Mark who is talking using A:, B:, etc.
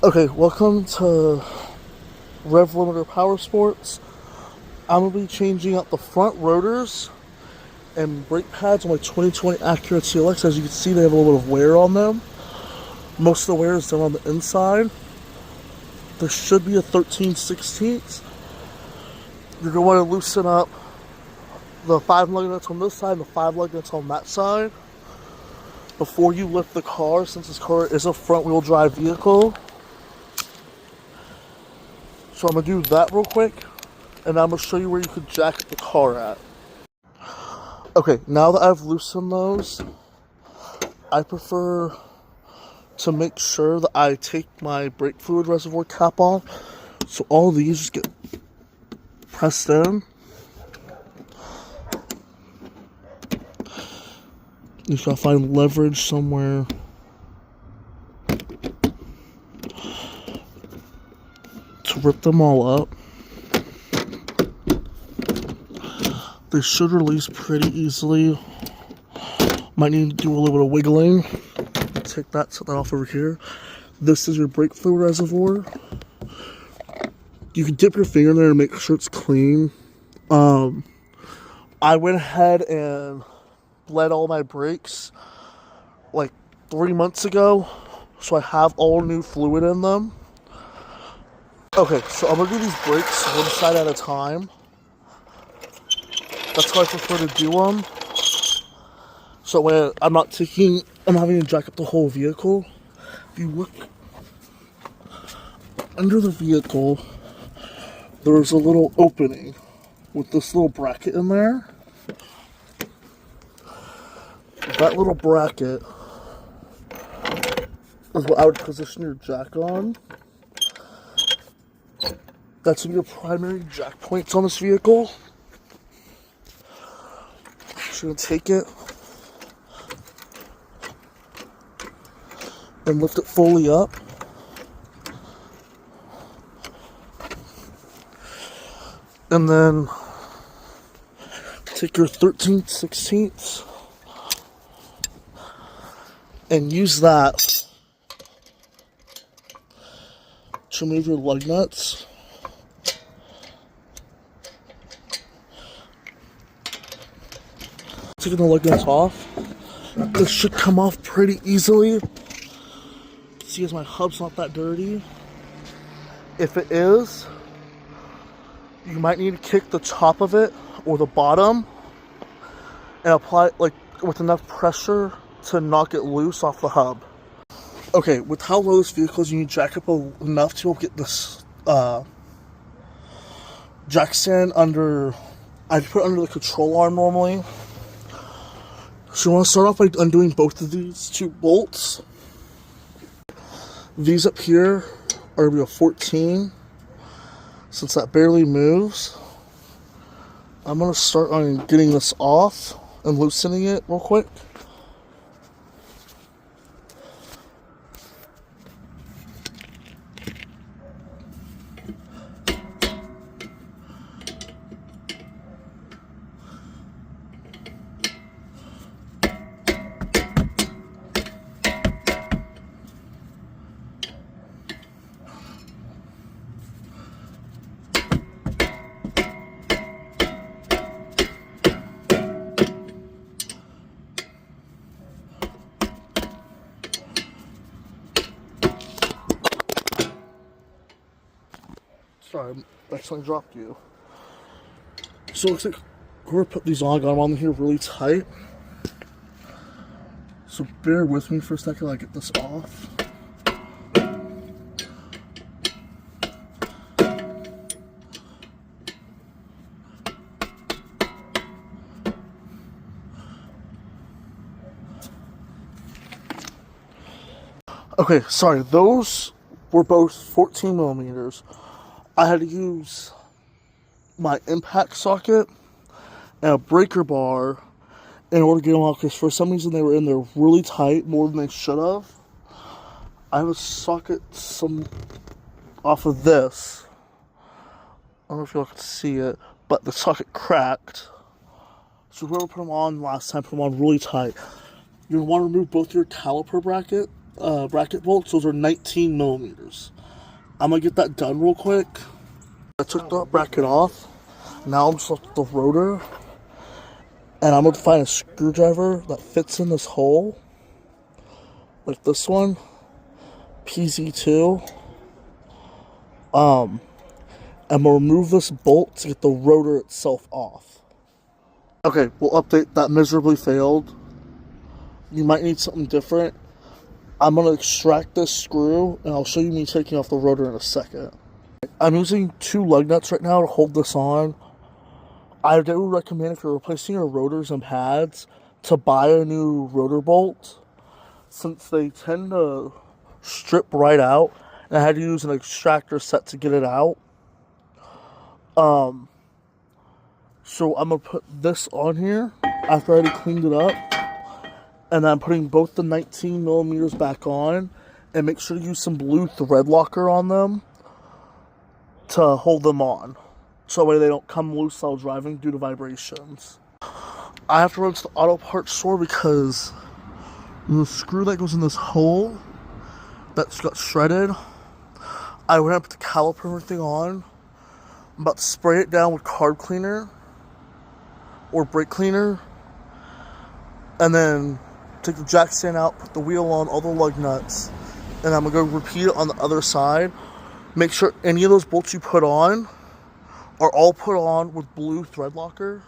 A: Okay, welcome to Rev Limiter Power Sports. I'm going to be changing out the front rotors and brake pads on my 2020 Acura TLX. As you can see, they have a little bit of wear on them. Most of the wear is done on the inside. There should be a 13/16. You're going to want to loosen up the 5 lug nuts on this side and the 5 lug nuts on that side before you lift the car, since this car is a front wheel drive vehicle. So I'm going to do that real quick, and I'm going to show you where you could jack the car at. Okay, now that I've loosened those, I prefer to make sure that I take my brake fluid reservoir cap off. So all these just get pressed in. You just gotta find leverage somewhere. To rip them all up. They should release pretty easily. Might need to do a little bit of wiggling. Take that, set that off over here. This is your brake fluid reservoir. You can dip your finger in there and make sure it's clean. I went ahead and bled all my brakes like 3 months ago, so I have all new fluid in them. Okay, so I'm gonna do these brakes one side at a time. That's how I prefer to do them. So when I'm not having to jack up the whole vehicle. If you look under the vehicle, there's a little opening with this little bracket in there. That little bracket is what I would position your jack on. That's your primary jack points on this vehicle. So you're going to take it and lift it fully up. And then take your 13/16 and use that to remove your lug nuts. Taking the lug nuts off. This should come off pretty easily. See, as my hub's not that dirty. If it is, you might need to kick the top of it or the bottom and apply it like with enough pressure to knock it loose off the hub. Okay, with how low this vehicle is, you need to jack up enough to get this jack stand under. I put it under the control arm normally. So you want to start off by undoing both of these two bolts. These up here are going to be a 14. Since that barely moves, I'm going to start on getting this off and loosening it real quick. Sorry, I accidentally dropped you. So it looks like we're going to put these on. I got them on here really tight. So bear with me for a second while I get this off. Okay, sorry, those were both 14 millimeters. I had to use my impact socket and a breaker bar in order to get them out, because for some reason they were in there really tight, more than they should have. I have a socket off of this. I don't know if y'all can see it, but the socket cracked. So whoever put them on last time put them on really tight. You're going to want to remove both your caliper bracket bracket bolts. Those are 19 millimeters. I'm gonna get that done real quick. I took the bracket off. Now I'm just left with the rotor. And I'm gonna find a screwdriver that fits in this hole. Like this one. PZ2. And we'll remove this bolt to get the rotor itself off. Okay, we'll update that miserably failed. You might need something different. I'm going to extract this screw, and I'll show you me taking off the rotor in a second. I'm using 2 lug nuts right now to hold this on. I do recommend, if you're replacing your rotors and pads, to buy a new rotor bolt, since they tend to strip right out, and I had to use an extractor set to get it out. So I'm going to put this on here after I already cleaned it up. And then I'm putting both the 19 millimeters back on. And make sure to use some blue thread locker on them to hold them on. So that way they don't come loose while driving due to vibrations. I have to run to the auto parts store because the screw that goes in this hole that's got shredded, I went up to the caliper and everything on. I'm about to spray it down with carb cleaner or brake cleaner, and then take the jack stand out, put the wheel on, all the lug nuts, and I'm gonna go repeat it on the other side. Make sure any of those bolts you put on are all put on with blue thread locker.